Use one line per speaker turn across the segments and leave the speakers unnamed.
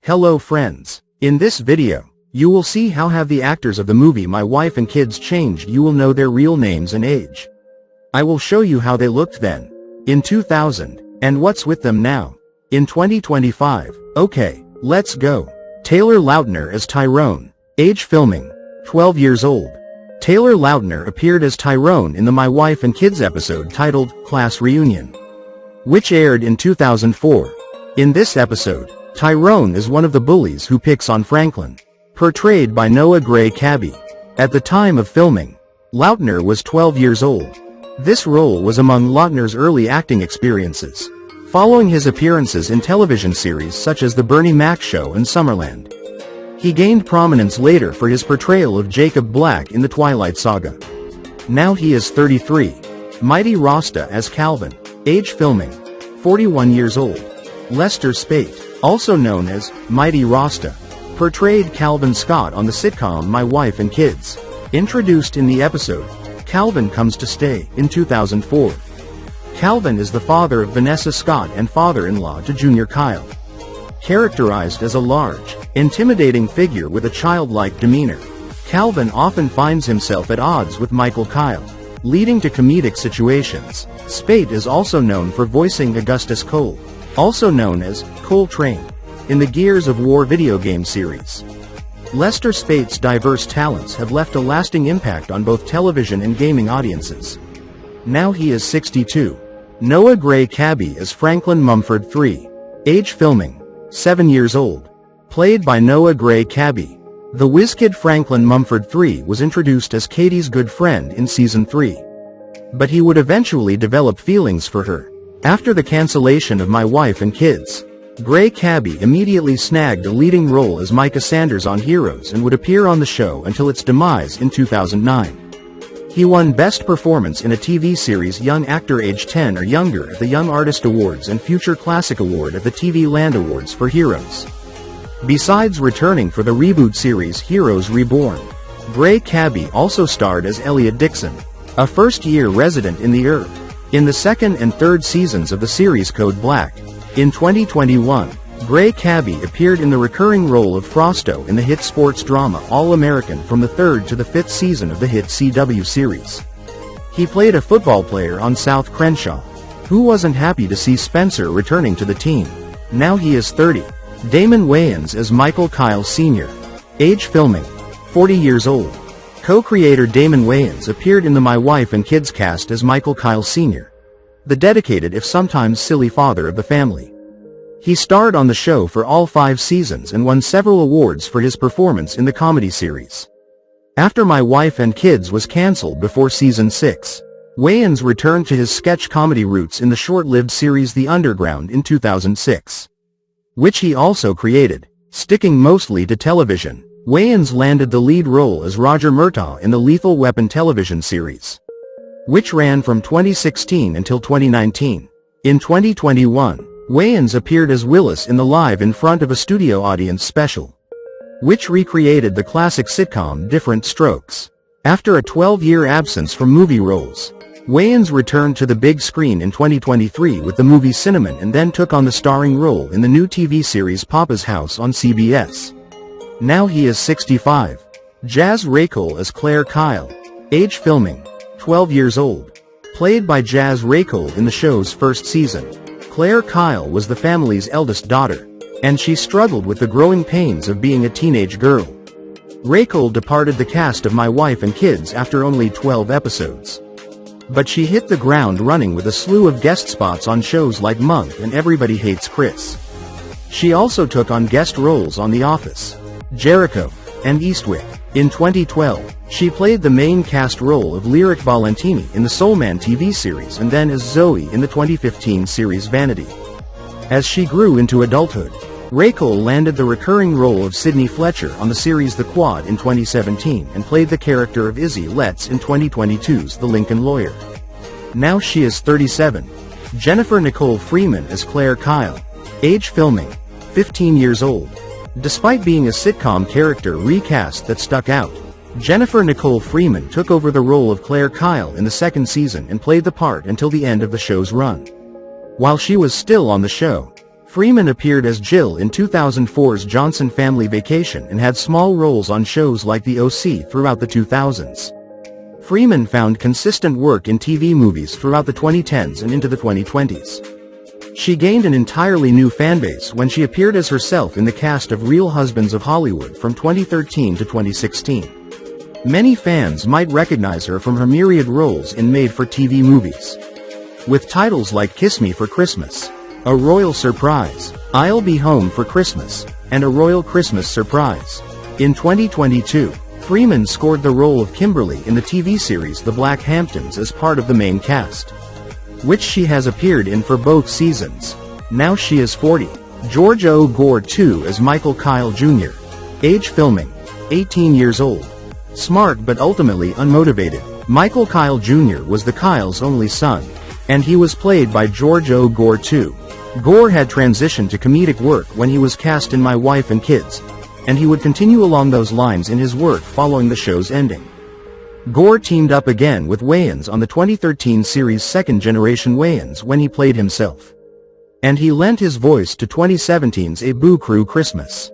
Hello friends. In this video, you will see how have the actors of the movie My Wife and Kids changed. You will know their real names and age. I will show you how they looked then, in 2000, and what's with them now, in 2025. Okay, let's go. Taylor Lautner as Tyrone. Age filming, 12 years old. Taylor Lautner appeared as Tyrone in the My Wife and Kids episode titled Class Reunion, which aired in 2004. In this episode, Tyrone is one of the bullies who picks on Franklin, portrayed by Noah Gray Cabby. At the time of filming, Lautner was 12 years old. This role was among Lautner's early acting experiences, following his appearances in television series such as The Bernie Mac Show and Summerland. He gained prominence later for his portrayal of Jacob Black in the Twilight Saga. Now he is 33. Mighty Rasta as Calvin. Age filming, 41 years old. Lester Spate, also known as Mighty Rasta, portrayed Calvin Scott on the sitcom My Wife and Kids. Introduced in the episode, Calvin Comes to Stay, in 2004. Calvin is the father of Vanessa Scott and father-in-law to Junior Kyle. Characterized as a large, intimidating figure with a childlike demeanor, Calvin often finds himself at odds with Michael Kyle, leading to comedic situations. Spate is also known for voicing Augustus Cole, also known as Cole Train, in the Gears of War video game series. Lester Spate's diverse talents have left a lasting impact on both television and gaming audiences. Now he is 62. Noah Gray Cabby as Franklin Mumford III. Age filming, 7 years old. Played by Noah Gray Cabby. The whiz-kid Franklin Mumford III was introduced as Kady's good friend in Season 3. But he would eventually develop feelings for her. After the cancellation of My Wife and Kids, Gray Cabby immediately snagged a leading role as Micah Sanders on Heroes and would appear on the show until its demise in 2009. He won Best Performance in a TV Series Young Actor Age 10 or Younger at the Young Artist Awards and Future Classic Award at the TV Land Awards for Heroes. Besides returning for the reboot series Heroes Reborn, Gray Cabby also starred as Elliot Dixon, a first-year resident in the Earth, in the second and third seasons of the series Code Black. In 2021, Gray Cabby appeared in the recurring role of Frosto in the hit sports drama All-American from the third to the fifth season of the hit CW series. He played a football player on South Crenshaw, who wasn't happy to see Spencer returning to the team. Now he is 30. Damon Wayans as Michael Kyle Sr. Age filming, 40 years old. Co-creator Damon Wayans appeared in the My Wife and Kids cast as Michael Kyle Sr., the dedicated if sometimes silly father of the family. He starred on the show for all 5 seasons and won several awards for his performance in the comedy series. After My Wife and Kids was cancelled before Season 6, Wayans returned to his sketch comedy roots in the short-lived series The Underground in 2006, which he also created. Sticking mostly to television, Wayans landed the lead role as Roger Murtaugh in the Lethal Weapon television series, which ran from 2016 until 2019. In 2021, Wayans appeared as Willis in the Live in Front of a Studio Audience special, which recreated the classic sitcom Different Strokes. After a 12-year absence from movie roles, Wayans returned to the big screen in 2023 with the movie Cinnamon and then took on the starring role in the new TV series Papa's House on CBS. Now he is 65. Jazz Raycole as Claire Kyle. Age filming, 12 years old. Played by Jazz Raycole in the show's first season, Claire Kyle was the family's eldest daughter, and she struggled with the growing pains of being a teenage girl. Raycole departed the cast of My Wife and Kids after only 12 episodes. But she hit the ground running with a slew of guest spots on shows like Monk and Everybody Hates Chris. She also took on guest roles on The Office, Jericho, and Eastwick. In 2012, she played the main cast role of Lyric Valentini in the Soul Man TV series and then as Zoe in the 2015 series Vanity. As she grew into adulthood, Raycole landed the recurring role of Sydney Fletcher on the series The Quad in 2017 and played the character of Izzy Letts in 2022's The Lincoln Lawyer. Now she is 37. Jennifer Nicole Freeman as Claire Kyle. Age filming, 15 years old. Despite being a sitcom character recast that stuck out, Jennifer Nicole Freeman took over the role of Claire Kyle in the second season and played the part until the end of the show's run. While she was still on the show, Freeman appeared as Jill in 2004's Johnson Family Vacation and had small roles on shows like The OC throughout the 2000s. Freeman found consistent work in TV movies throughout the 2010s and into the 2020s. She gained an entirely new fanbase when she appeared as herself in the cast of Real Husbands of Hollywood from 2013 to 2016. Many fans might recognize her from her myriad roles in made-for-TV movies, with titles like Kiss Me for Christmas, A Royal Surprise, I'll Be Home for Christmas, and A Royal Christmas Surprise. In 2022, Freeman scored the role of Kimberly in the TV series The Black Hamptons as part of the main cast, which she has appeared in for both seasons. Now she is 40. George O. Gore II as Michael Kyle Jr. Age filming, 18 years old. Smart but ultimately unmotivated, Michael Kyle Jr. was the Kyle's only son, and he was played by George O. Gore II. Gore had transitioned to comedic work when he was cast in My Wife and Kids, and he would continue along those lines in his work following the show's ending. Gore teamed up again with Wayans on the 2013 series Second Generation Wayans when he played himself, and he lent his voice to 2017's A Boo Crew Christmas.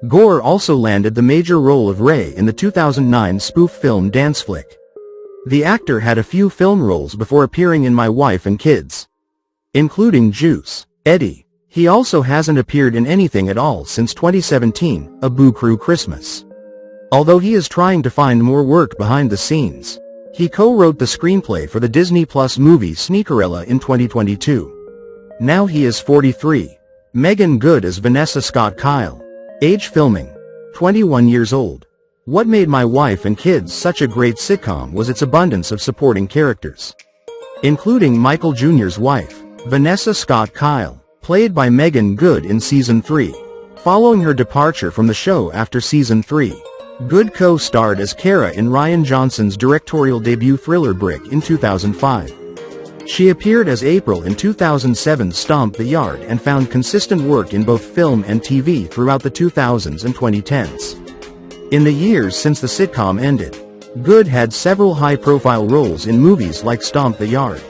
Gore also landed the major role of Ray in the 2009 spoof film Dance Flick. The actor had a few film roles before appearing in My Wife and Kids, including Juice, Eddie. He also hasn't appeared in anything at all since 2017, A Boo Crew Christmas. Although he is trying to find more work behind the scenes. He co-wrote the screenplay for the Disney Plus movie Sneakerella in 2022. Now he is 43. Megan Good as Vanessa Scott Kyle. Age filming, 21 years old. What made My Wife and Kids such a great sitcom was its abundance of supporting characters, including Michael Jr.'s wife, Vanessa Scott Kyle, played by Megan Good in Season 3. Following her departure from the show after Season 3, Good co-starred as Kara in Rian Johnson's directorial debut thriller Brick in 2005. She appeared as April in 2007's Stomp the Yard and found consistent work in both film and TV throughout the 2000s and 2010s. In the years since the sitcom ended, Good had several high-profile roles in movies like Stomp the Yard,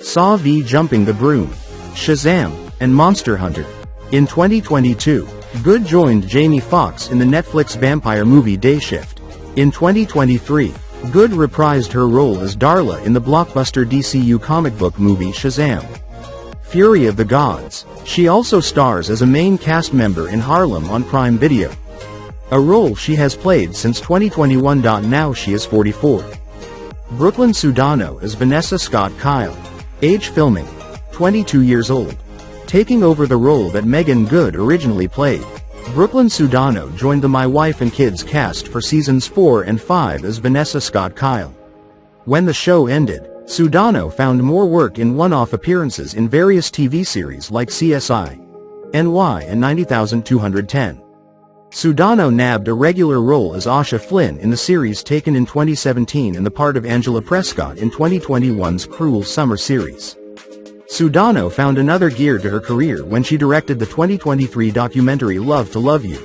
Saw v. Jumping the Broom, Shazam, and Monster Hunter. In 2022, Good joined Jamie Foxx in the Netflix vampire movie Day Shift. In 2023, Good reprised her role as Darla in the blockbuster DCU comic book movie Shazam, Fury of the Gods. She also stars as a main cast member in Harlem on Prime Video, a role she has played since 2021. Now she is 44. Brooklyn Sudano as Vanessa Scott Kyle. Age filming, 22 years old. Taking over the role that Megan Good originally played, Brooklyn Sudano joined the My Wife and Kids cast for seasons 4 and 5 as Vanessa Scott Kyle. When the show ended, Sudano found more work in one-off appearances in various TV series like CSI, NY and 90210. Sudano nabbed a regular role as Asha Flynn in the series Taken in 2017 and the part of Angela Prescott in 2021's Cruel Summer series. Sudano found another gear to her career when she directed the 2023 documentary Love to Love You,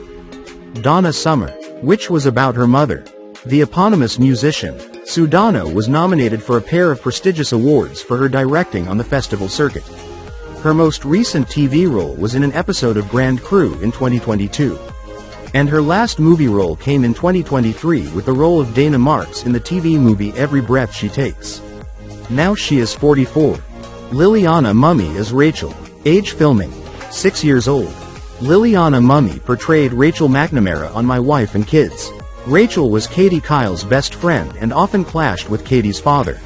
Donna Summer, which was about her mother, the eponymous musician. Sudano was nominated for a pair of prestigious awards for her directing on the festival circuit. Her most recent TV role was in an episode of Grand Crew in 2022. And her last movie role came in 2023 with the role of Dana Marks in the TV movie Every Breath She Takes. Now she is 44. Liliana Mummy as Rachel. Age filming, 6 years old. Liliana Mummy portrayed Rachel McNamara on My Wife and Kids. Rachel was Kady Kyle's best friend and often clashed with Kady's father,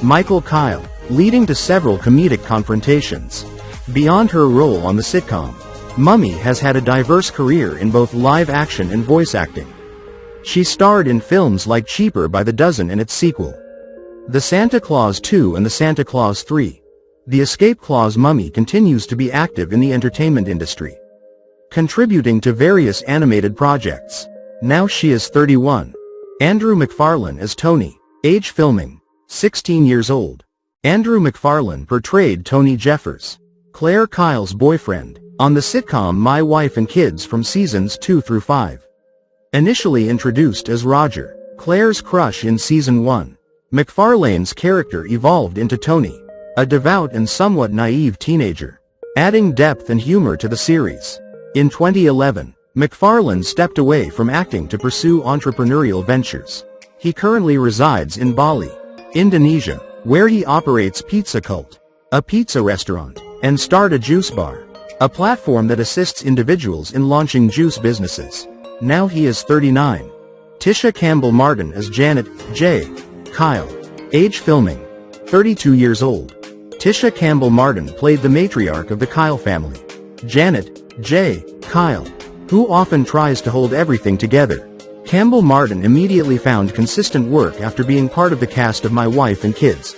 Michael Kyle, leading to several comedic confrontations. Beyond her role on the sitcom, Mummy has had a diverse career in both live action and voice acting. She starred in films like Cheaper by the Dozen and its sequel, The Santa Claus 2 and The Santa Claus 3. The Escape Clause. Mummy continues to be active in the entertainment industry, contributing to various animated projects. Now she is 31. Andrew McFarlane as Tony. Age filming, 16 years old. Andrew McFarlane portrayed Tony Jeffers, Claire Kyle's boyfriend, on the sitcom My Wife and Kids from seasons 2 through 5. Initially introduced as Roger, Claire's crush in season 1, McFarlane's character evolved into Tony, a devout and somewhat naive teenager. adding depth and humor to the series. In 2011, McFarlane stepped away from acting to pursue entrepreneurial ventures. He currently resides in Bali, Indonesia, where he operates Pizza Cult, a pizza restaurant, and started a juice bar, a platform that assists individuals in launching juice businesses. Now he is 39. Tisha Campbell-Martin as Janet J. Kyle. Age filming. 32 years old. Tisha Campbell-Martin played the matriarch of the Kyle family, Janet J. Kyle, who often tries to hold everything together. Campbell-Martin immediately found consistent work after being part of the cast of My Wife and Kids,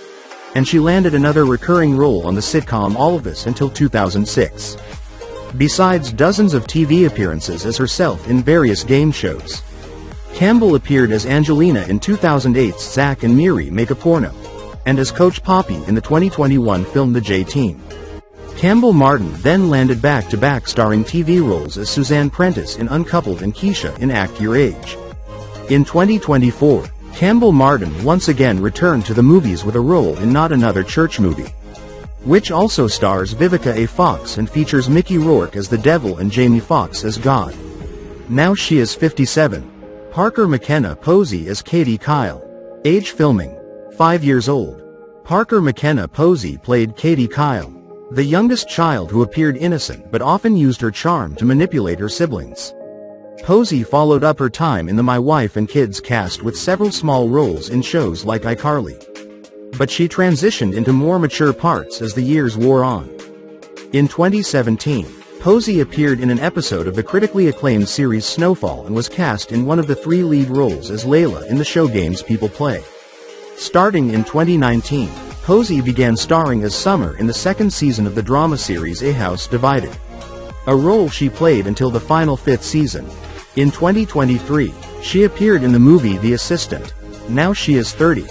and she landed another recurring role on the sitcom All of Us until 2006. Besides dozens of TV appearances as herself in various game shows, Campbell appeared as Angelina in 2008's Zack and Miri Make a Porno, and as Coach Poppy in the 2021 film The J-Team. Campbell-Martin then landed back-to-back starring TV roles as Suzanne Prentice in Uncoupled and Keisha in Act Your Age. In 2024, Campbell-Martin once again returned to the movies with a role in Not Another Church Movie, which also stars Vivica A. Fox and features Mickey Rourke as the Devil and Jamie Foxx as God. Now she is 57. Parker McKenna Posey as Kady Kyle. Age filming. 5 years old. Parker McKenna Posey played Kady Kyle, the youngest child who appeared innocent but often used her charm to manipulate her siblings. Posey followed up her time in the My Wife and Kids cast with several small roles in shows like iCarly, but she transitioned into more mature parts as the years wore on. In 2017, Posey appeared in an episode of the critically acclaimed series Snowfall and was cast in one of the 3 lead roles as Layla in the show Games People Play. Starting in 2019, Posey began starring as Summer in the 2nd season of the drama series A House Divided, a role she played until the final 5th season. In 2023, she appeared in the movie The Assistant. Now she is 30.